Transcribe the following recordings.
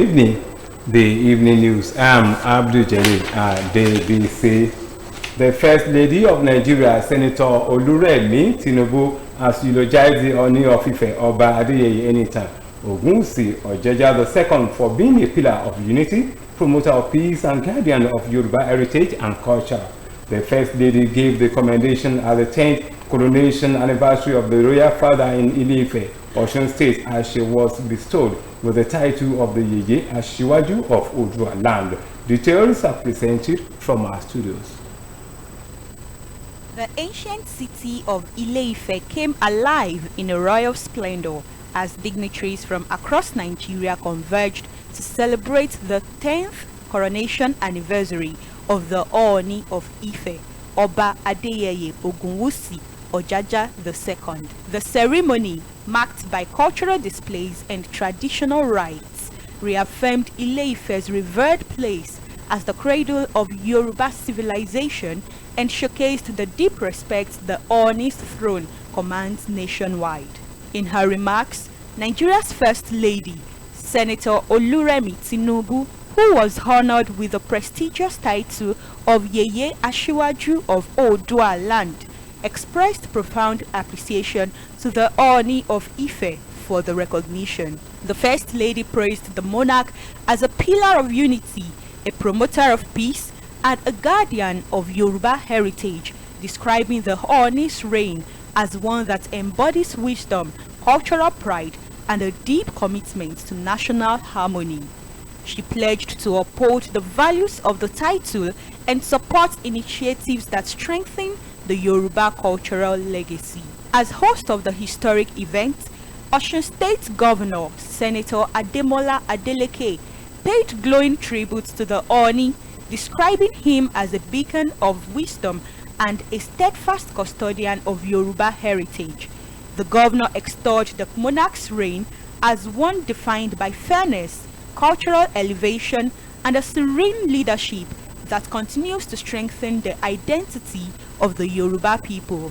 evening. The evening news. I'm Abdul Jalil Adeleke. The First Lady of Nigeria, Senator Oluremi Tinubu, has eulogized the Ooni of Ife, Oba Adeyeye Enitan Ogunwusi Ojaja II for being a pillar of unity, promoter of peace, and guardian of Yoruba heritage and culture. The First Lady gave the commendation at the 10th coronation anniversary of the royal father in Ile-Ife, Osun State, as she was bestowed with the title of the Yeye Asiwaju of Odua land. Details are presented from our studios. The ancient city of Ile-Ife came alive in a royal splendor as dignitaries from across Nigeria converged to celebrate the 10th coronation anniversary of the Ooni of Ife, Oba Adeyeye Ogunwusi Ojaja II. The ceremony, marked by cultural displays and traditional rites, reaffirmed Ile-Ife's revered place as the cradle of Yoruba civilization and showcased the deep respect the Ooni's throne commands nationwide. In her remarks, Nigeria's First Lady, Senator Oluremi Tinubu, who was honored with the prestigious title of Yeye Asiwaju of Odua land, expressed profound appreciation to the Ooni of Ife for the recognition. The First Lady praised the monarch as a pillar of unity, a promoter of peace, and a guardian of Yoruba heritage, describing the Ooni's reign as one that embodies wisdom, cultural pride, and a deep commitment to national harmony. She pledged to uphold the values of the title and support initiatives that strengthen the Yoruba cultural legacy. As host of the historic event, Osun State Governor Senator Adeleke paid glowing tribute to the Ooni, describing him as a beacon of wisdom and a steadfast custodian of Yoruba heritage. The governor extolled the monarch's reign as one defined by fairness, cultural elevation, and a serene leadership that continues to strengthen the identity of the Yoruba people.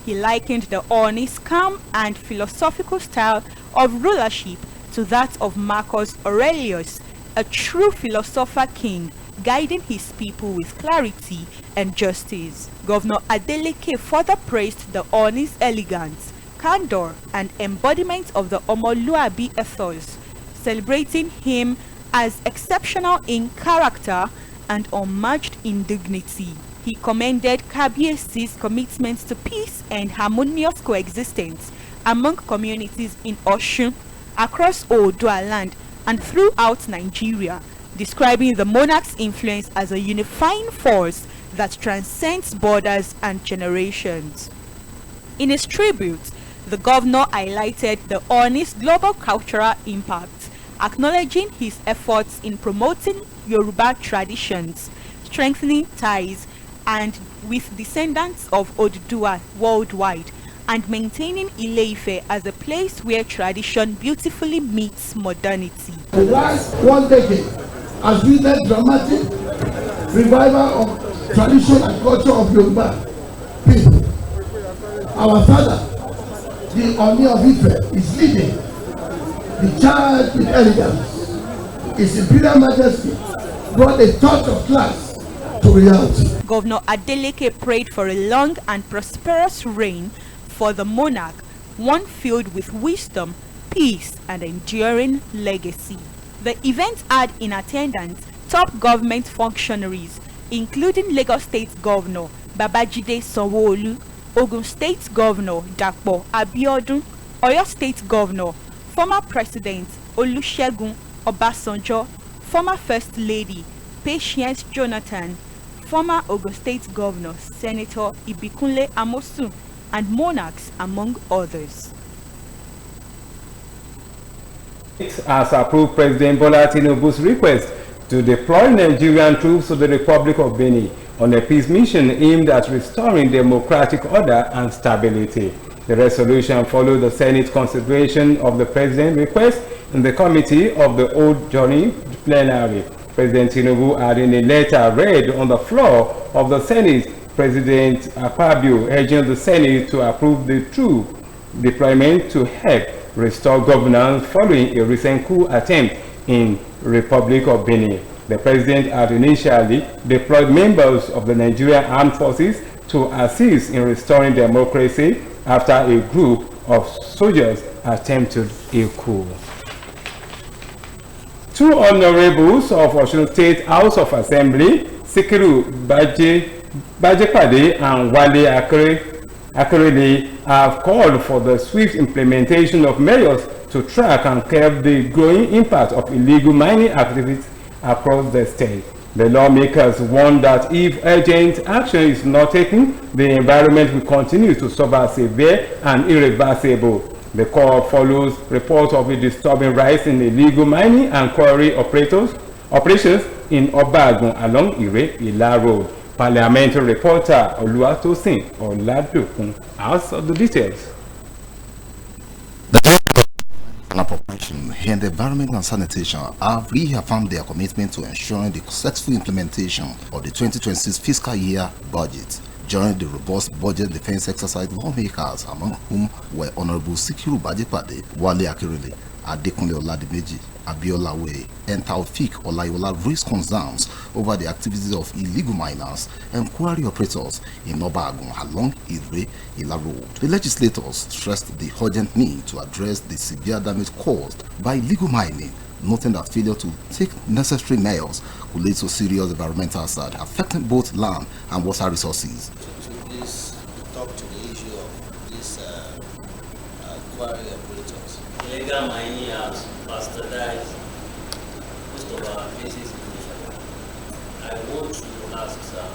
He likened the Ooni's calm and philosophical style of rulership to that of Marcus Aurelius, a true philosopher king, guiding his people with clarity and justice. Governor Adeleke further praised the Ooni's elegance, candor, and embodiment of the Omoluabi ethos, celebrating him as exceptional in character and unmatched in dignity. He commended Kabiesi's commitment to peace and harmonious coexistence among communities in Osun, across Odua land, and throughout Nigeria, describing the monarch's influence as a unifying force that transcends borders and generations. In his tribute, the governor highlighted the Ooni's global cultural impact, acknowledging his efforts in promoting Yoruba traditions, strengthening ties and with descendants of Odua worldwide, and maintaining Ile-Ife as a place where tradition beautifully meets modernity. The last 1 decade has witnessed dramatic revival of tradition and culture of Yoruba people. Our father, the Ooni of Ife, is leading the charge with elegance. His Imperial Majesty brought a touch of class to reality. Governor Adeleke prayed for a long and prosperous reign for the monarch, one filled with wisdom, peace, and enduring legacy. The event had in attendance top government functionaries, including Lagos State Governor Babajide Sanwo-Olu, Ogun State Governor Dapo Abiodun, Oyo State Governor, former President Olusegun Obasanjo, former First Lady Patience Jonathan, former Ogun State Governor Senator Ibikunle Amosun, and monarchs, among others. Has approved President Bola Tinubu's request to deploy Nigerian troops to the Republic of Bini on a peace mission aimed at restoring democratic order and stability. The resolution followed the Senate consideration of the President's request in the Committee of the Old Journey plenary. President Tinubu had in a letter read on the floor of the Senate, President Akpabio urging the Senate to approve the troop deployment to help restore governance following a recent coup attempt in Republic of Bini. The president had initially deployed members of the Nigerian Armed Forces to assist in restoring democracy after a group of soldiers attempted a coup. Two honorables of Osun State House of Assembly, Sikiru Bajepade and Wale Akerele, have called for the swift implementation of measures to track and curb the growing impact of illegal mining activities across the state. The lawmakers warn that if urgent action is not taken, the environment will continue to suffer severe and irreversible. The call follows reports of a disturbing rise in illegal mining and quarry operations in Obagun along Ire-Ila Road. Parliamentary reporter Oluwatosin Oladokun has the details. The Appropriation and the Environment and Sanitation have reaffirmed their commitment to ensuring the successful implementation of the 2026 fiscal year budget. During the robust budget defense exercise, lawmakers, among whom were Honorable Sikiru Bajepade, Wale Akerele, Adekunle Oladimeji, Abiola Way, and Taufik Olayola raised concerns over the activities of illegal miners and quarry operators in Obagun along Ire-Ila Road. The legislators stressed the urgent need to address the severe damage caused by illegal mining, noting that failure to take necessary measures could lead to serious environmental hazard affecting both land and water resources. Please talk to the issue of these quarry operators. Illegal mining has bastardized most of our places in Nigeria. I want to ask, sir,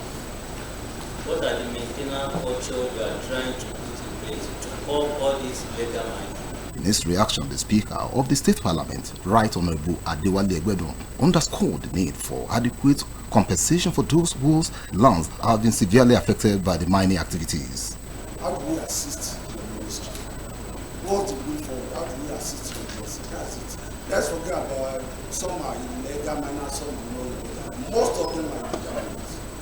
what are the maintenance culture you are trying to put in place to curb all these illegal mining? In his reaction, the Speaker of the State Parliament, Right Honorable Adewale Egbedo, underscored the need for adequate compensation for those whose lands have been severely affected by the mining activities. How do we assist the ministry? What's the way forward? How do we assist the ministry? That's it. Let's forget about some are illegal miners, some are not illegal. Most of them are illegal miners.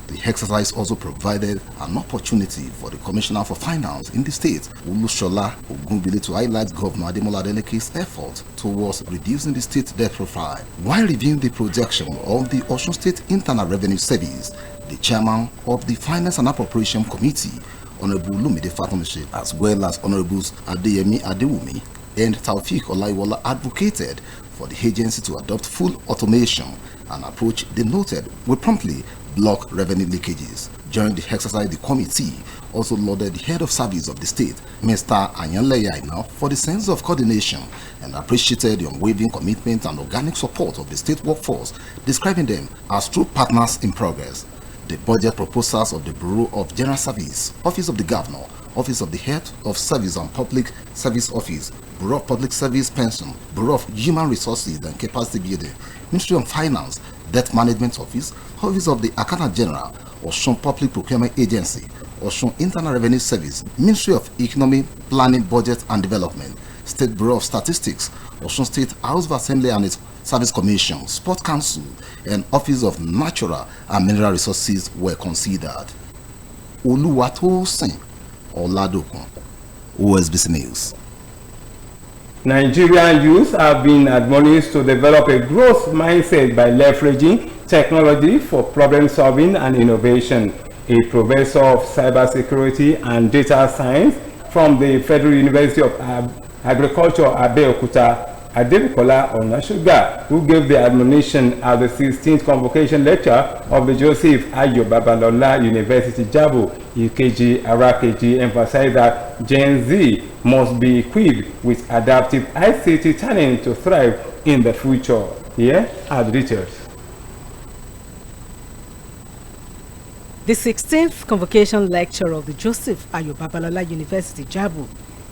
The exercise also provided an opportunity for the Commissioner for Finance in the state, Olushola Ogunbile, to highlight Governor Ademola Adeleke's effort towards reducing the state debt profile. While reviewing the projection of the Osun State Internal Revenue Service, the chairman of the Finance and Appropriation Committee, Honorable Lumide Fatomise, as well as Honorables Adeyemi Adewumi and Taufik Olayiwola, advocated for the agency to adopt full automation, an approach they noted will promptly block revenue leakages. During the exercise, the committee also lauded the head of service of the state, Mr. Anyanle Yaina, for the sense of coordination and appreciated the unwavering commitment and organic support of the state workforce, describing them as true partners in progress. The budget proposals of the Bureau of General Service, Office of the Governor, Office of the Head of Service and Public Service Office, Bureau of Public Service Pension, Bureau of Human Resources and Capacity Building, Ministry of Finance, Debt Management Office, Office of the Accountant General, Osun Public Procurement Agency, Osun Internal Revenue Service, Ministry of Economic Planning, Budget and Development, State Bureau of Statistics, Osun State House of Assembly and its Service Commission, Sport Council, and Office of Natural and Mineral Resources were considered. Oluwatosin Oladokun, OSBC News. Nigerian youth have been admonished to develop a growth mindset by leveraging technology for problem solving and innovation. A professor of cybersecurity and data science from the Federal University of Agriculture, Abeokuta, Adebukola Onashuga, who gave the admonition at the 16th convocation lecture of the Joseph Ayo Babalola University JABU, UKG Arakeji, emphasized that Gen Z must be equipped with adaptive ICT talent to thrive in the future. Here are the details. The 16th convocation lecture of the Joseph Ayo Babalola University JABU,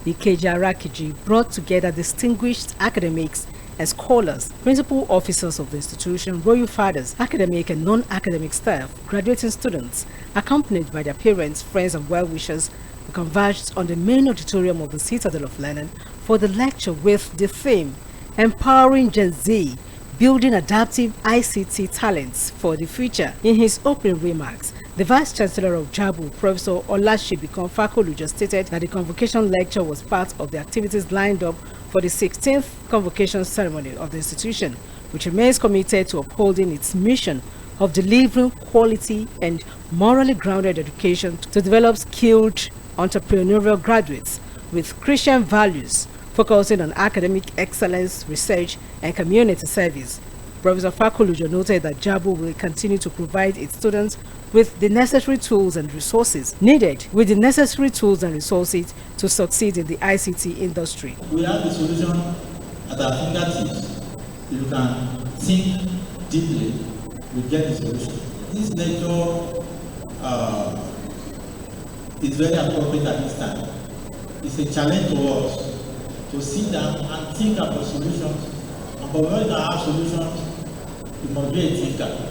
Ikeja Rakiji, brought together distinguished academics and scholars, principal officers of the institution, royal fathers, academic and non-academic staff, graduating students, accompanied by their parents, friends and well-wishers, who converged on the main auditorium of the Citadel of Learning for the lecture with the theme, Empowering Gen Z, Building Adaptive ICT Talents for the Future. In his opening remarks, the Vice Chancellor of JABU, Professor Olasibikon Fakoluja, stated that the convocation lecture was part of the activities lined up for the 16th convocation ceremony of the institution, which remains committed to upholding its mission of delivering quality and morally grounded education to develop skilled entrepreneurial graduates with Christian values, focusing on academic excellence, research, and community service. Professor Fakolujo noted that JABU will continue to provide its students with the necessary tools and resources to succeed in the ICT industry. We have the solution at our fingertips. You can think deeply, we get the solution. This lecture is very appropriate at this time. It's a challenge to us to sit down and think about solutions. And when we have solutions, you must be a thinker.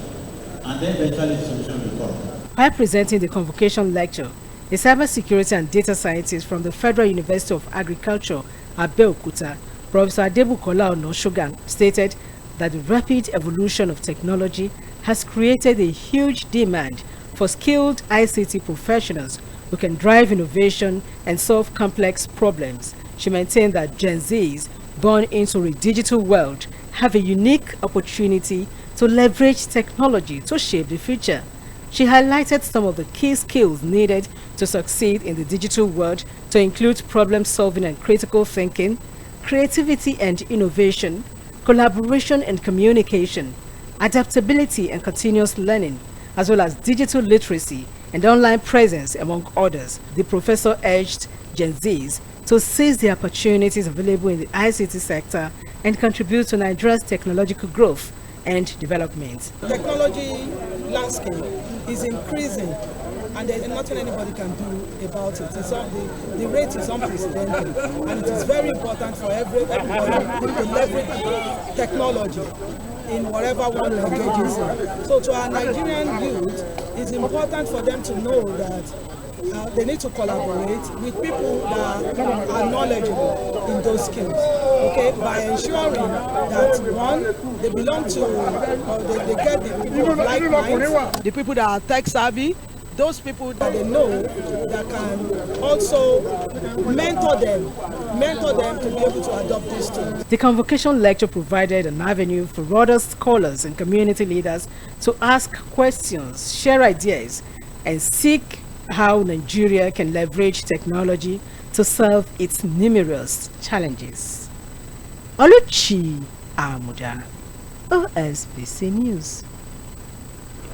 And then eventually the solution will come. While presenting the convocation lecture, a cybersecurity and data scientist from the Federal University of Agriculture, Abeokuta, Professor Adebukola Onoshogan, stated that the rapid evolution of technology has created a huge demand for skilled ICT professionals who can drive innovation and solve complex problems. She maintained that Gen Zs born into a digital world have a unique opportunity to leverage technology to shape the future. She highlighted some of the key skills needed to succeed in the digital world, to include problem solving and critical thinking, creativity and innovation, collaboration and communication, adaptability and continuous learning, as well as digital literacy and online presence, among others. The professor urged Gen Zs to seize the opportunities available in the ICT sector and contribute to Nigeria's technological growth and development. Technology landscape is increasing, and there's nothing anybody can do about it. The rate is unprecedented, and it is very important for everybody to leverage technology in whatever one engages in. So to our Nigerian youth, it's important for them to know that they need to collaborate with people that are knowledgeable in those skills, okay, by ensuring that, one, they belong to, or they get the people of like minds, the people that are tech savvy, those people that they know that can also mentor them to be able to adopt these tools. The convocation lecture provided an avenue for other scholars and community leaders to ask questions, share ideas, and seek how Nigeria can leverage technology to solve its numerous challenges. Oluchi Amuda, OSBC News.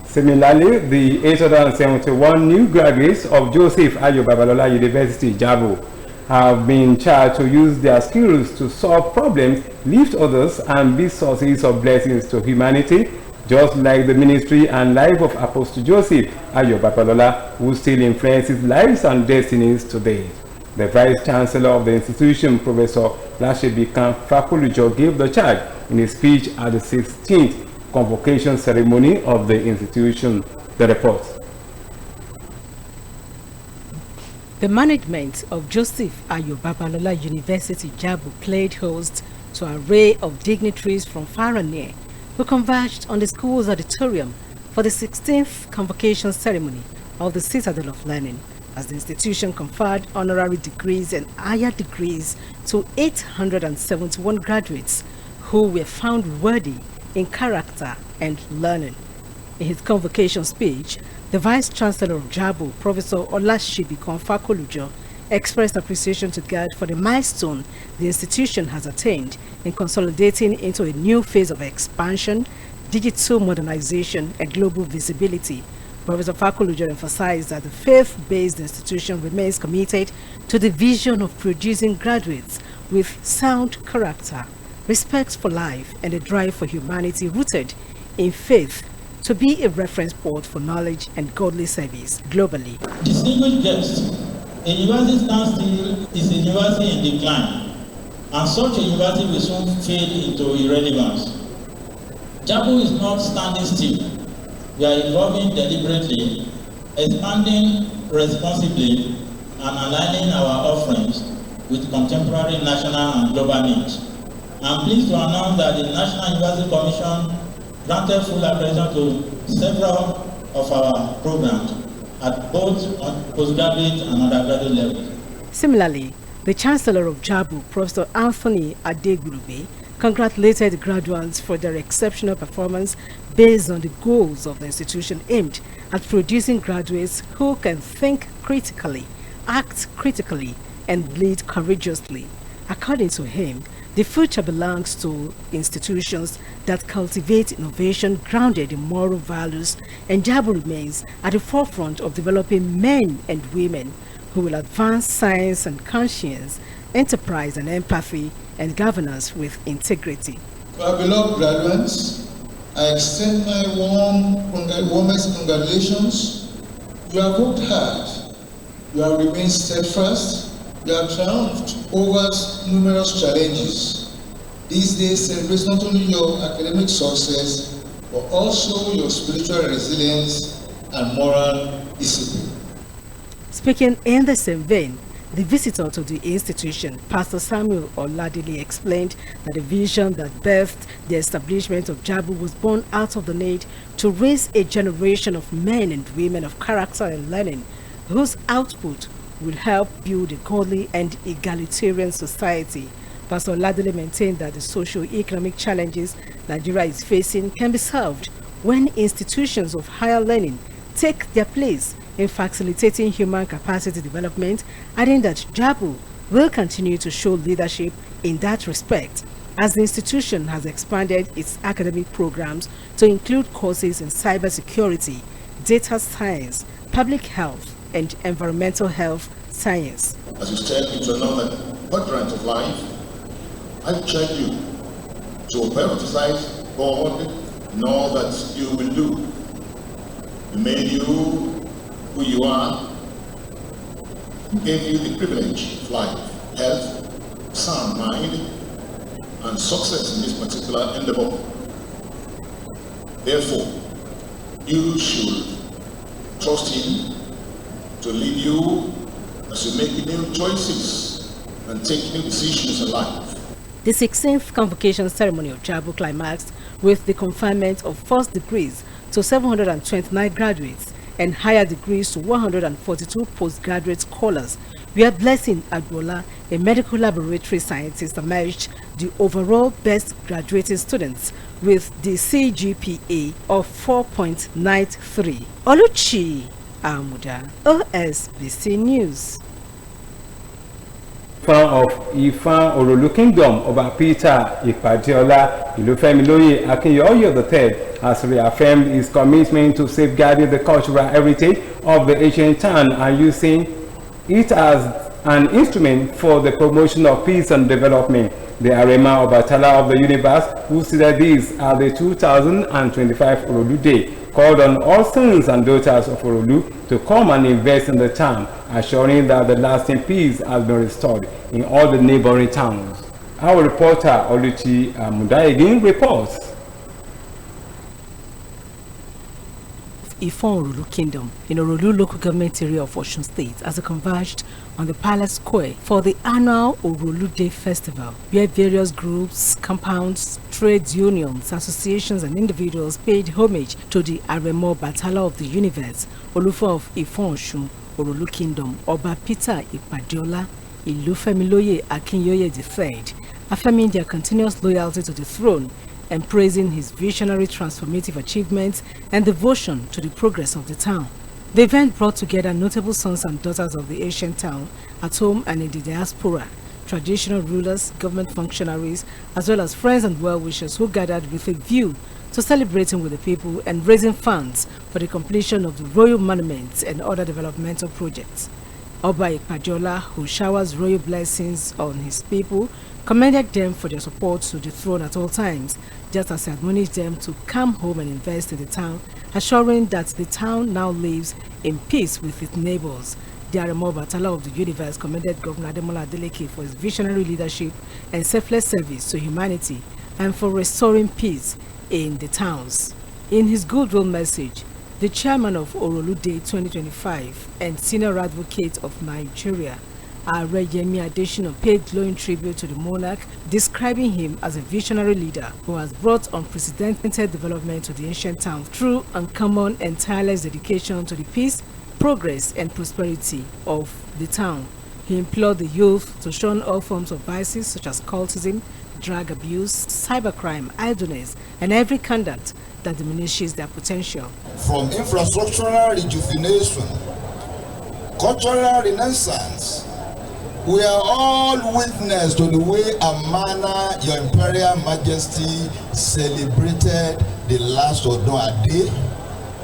Similarly, the 871 new graduates of Joseph Ayo Babalola University, JABU, have been charged to use their skills to solve problems, lift others, and be sources of blessings to humanity, just like the ministry and life of Apostle Joseph Ayo Babalola, who still influences lives and destinies today. The Vice Chancellor of the institution, Professor Lashebikan Fakolujo, gave the charge in a speech at the 16th convocation ceremony of the institution. The report. The management of Joseph Ayo Babalola University, JABU, played host to an array of dignitaries from far and near, who converged on the school's auditorium for the 16th convocation ceremony of the Citadel of Learning, as the institution conferred honorary degrees and higher degrees to 871 graduates who were found worthy in character and learning. In his convocation speech, the Vice Chancellor of JABU, Professor Olashibikan Fakolujo, expressed appreciation to God for the milestone the institution has attained in consolidating into a new phase of expansion, digital modernization, and global visibility. Professor Fakolujo emphasized that the faith-based institution remains committed to the vision of producing graduates with sound character, respect for life, and a drive for humanity rooted in faith, to be a reference point for knowledge and godly service globally. Distinguished guests, a university standstill is a university in decline, and such a university will soon fade into irrelevance. JABU is not standing still. We are evolving deliberately, expanding responsibly, and aligning our offerings with contemporary national and global needs. I'm pleased to announce that the National University Commission granted full accreditation to several of our programs at both postgraduate and undergraduate levels. Similarly, the Chancellor of JABU, Professor Anthony Adegurube, congratulated the graduates for their exceptional performance based on the goals of the institution aimed at producing graduates who can think critically, act critically, and lead courageously. According to him, the future belongs to institutions that cultivate innovation grounded in moral values, and JABU remains at the forefront of developing men and women who will advance science and conscience, enterprise and empathy, and governance with integrity. My beloved graduates, I extend my warmest congratulations. You have worked hard, you have remained steadfast, you have triumphed over numerous challenges. These days celebrate not only your academic success, but also your spiritual resilience and moral discipline. Speaking in the same vein, the visitor to the institution, Pastor Samuel Oladile, explained that the vision that birthed the establishment of JABU was born out of the need to raise a generation of men and women of character and learning, whose output will help build a godly and egalitarian society. Pastor Oladile maintained that the socio-economic challenges Nigeria is facing can be solved when institutions of higher learning take their place in facilitating human capacity development, adding that JABU will continue to show leadership in that respect, as the institution has expanded its academic programs to include courses in cybersecurity, data science, public health, and environmental health science. As you step into another quadrant of life, I charge you to prioritize God in all that you will do. He made you who you are, gave you the privilege of life, health, sound mind, and success in this particular endeavor. Therefore, you should trust Him to lead you as you make new choices and take new decisions in life. The 16th convocation ceremony of JABU climaxed with the conferment of first degrees to 729 graduates and higher degrees to 142 postgraduate scholars, where Blessing Agbola, a medical laboratory scientist, emerged the overall best graduating students with the CGPA of 4.93. Oluchi Amuda, OSBC News. Of Ife Orolu Kingdom, Oba Peter Ipadiola Ilufemiloye Akinyoyo III has reaffirmed his commitment to safeguarding the cultural heritage of the ancient town and using it as an instrument for the promotion of peace and development. The Arema Obatala of the universe, who stated this at the 2025 Orolu Day, called on all sons and daughters of Orolu to come and invest in the town, assuring that the lasting peace has been restored in all the neighboring towns. Our reporter Oluchi Mudayegin reports. Ife Orolu Kingdom in Orolu local government area of Osun State as it converged on the Palace Square for the annual Orolu Day Festival, where various groups, compounds, trade unions, associations and individuals paid homage to the Aremo Batala of the universe, Olufa of Ife Osun, Orolu Kingdom, Oba Peter Ipadiola Ilufemiloye Akinyoye III, affirming their continuous loyalty to the throne and praising his visionary transformative achievements and devotion to the progress of the town. The event brought together notable sons and daughters of the ancient town at home and in the diaspora, traditional rulers, government functionaries, as well as friends and well-wishers who gathered with a view to celebrating with the people and raising funds for the completion of the royal monuments and other developmental projects. Oba Ipadiola, who showers royal blessings on his people, commended them for their support to the throne at all times, just as he admonished them to come home and invest in the town, assuring that the town now lives in peace with its neighbors. The Aremo Batala of the universe commended Governor Adeleke for his visionary leadership and selfless service to humanity and for restoring peace in the towns. In his goodwill message, the chairman of Orolu Day 2025 and senior advocate of Nigeria, Yemi Adesina, paid glowing tribute to the monarch, describing him as a visionary leader who has brought unprecedented development to the ancient town through uncommon and tireless dedication to the peace, progress and prosperity of the town. He implored the youth to shun all forms of vices such as cultism, drug abuse, cybercrime, idleness, and every conduct that diminishes their potential. From infrastructural rejuvenation, cultural renaissance, we are all witness to the way and manner Your Imperial Majesty celebrated the last Odun Day.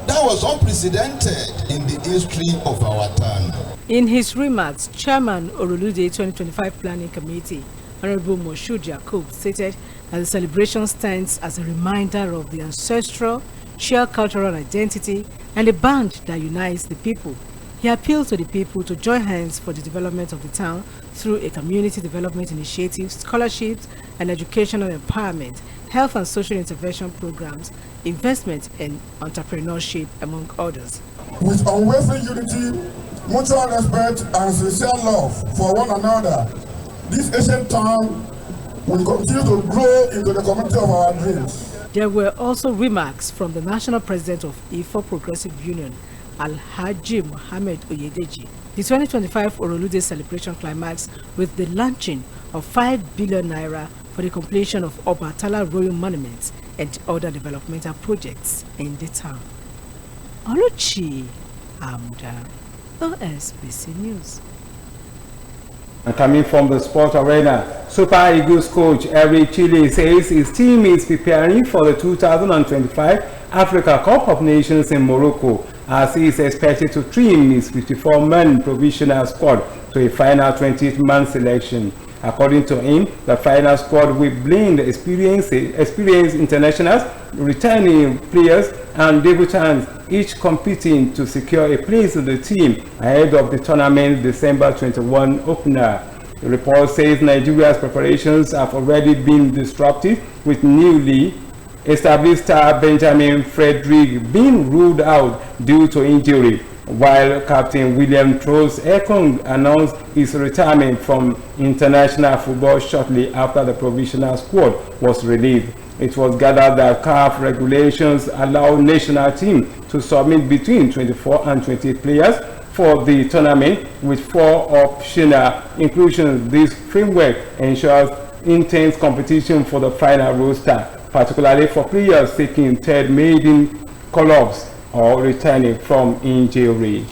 That was unprecedented in the history of our town. In his remarks, Chairman Orolu Day 2025 Planning Committee, Honorable Moshood Yakub, stated that the celebration stands as a reminder of the ancestral, shared cultural identity and the bond that unites the people. He appealed to the people to join hands for the development of the town through a community development initiative, scholarships and educational empowerment, health and social intervention programs, investment and entrepreneurship, among others. With unwavering unity, mutual respect and sincere love for one another, this ancient town will continue to grow into the community of our dreams. There were also remarks from the National President of Ife Progressive Union, Alhaji Mohammed Oyedeji. The 2025 Orolu Day celebration climax with the launching of 5 billion naira for the completion of Obatala Royal Monuments and other developmental projects in the town. Oluchi Amuda, OSBC News. And coming from the sport arena, Super Eagles coach Eric Chile says his team is preparing for the 2025 Africa Cup of Nations in Morocco, as he is expected to trim his 54-man provisional squad to a final 28-man selection. According to him, the final squad will blend experienced internationals, returning players, and debutants, each competing to secure a place in the team ahead of the tournament's December 21 opener. The report says Nigeria's preparations have already been disrupted, with newly established star Benjamin Frederick being ruled out due to injury, while Captain William Trost-Ekong announced his retirement from international football shortly after the provisional squad was released. It was gathered that CAF regulations allow national teams to submit between 24 and 28 players for the tournament, with 4 optional inclusions. This framework ensures intense competition for the final roster, particularly for players seeking third maiden call-ups or returning from injury.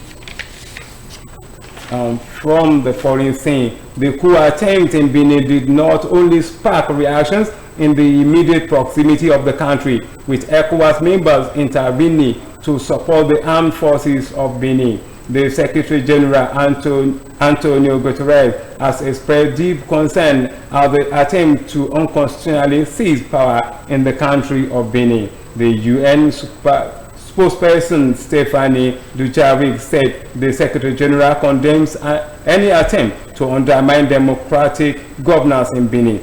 From the foreign scene, the coup attempt in Bini did not only spark reactions in the immediate proximity of the country, with ECOWAS members intervening to support the armed forces of Bini. The Secretary General Antonio Guterres has expressed deep concern at the attempt to unconstitutionally seize power in the country of Bini. The UN spokesperson Stephanie Dujarric said the Secretary General condemns any attempt to undermine democratic governance in Bini,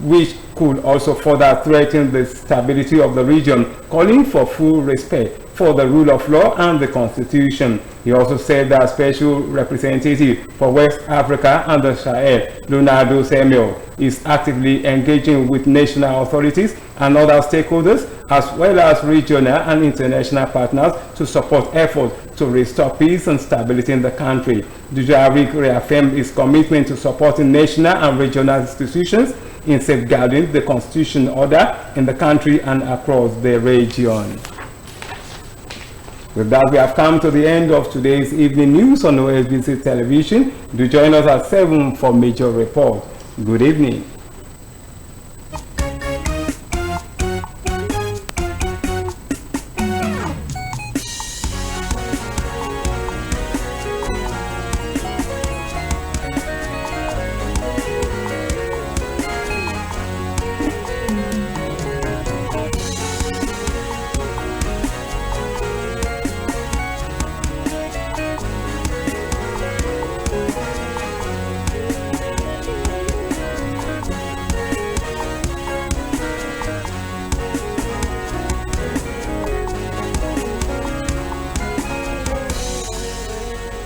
which could also further threaten the stability of the region, calling for full respect for the rule of law and the Constitution. He also said that Special Representative for West Africa and the Sahel, Leonardo Samuel, is actively engaging with national authorities and other stakeholders, as well as regional and international partners, to support efforts to restore peace and stability in the country. Dujarric reaffirmed his commitment to supporting national and regional institutions in safeguarding the constitutional order in the country and across the region. With that, we have come to the end of today's evening news on OSBC television. Do join us at 7 for major report. Good evening.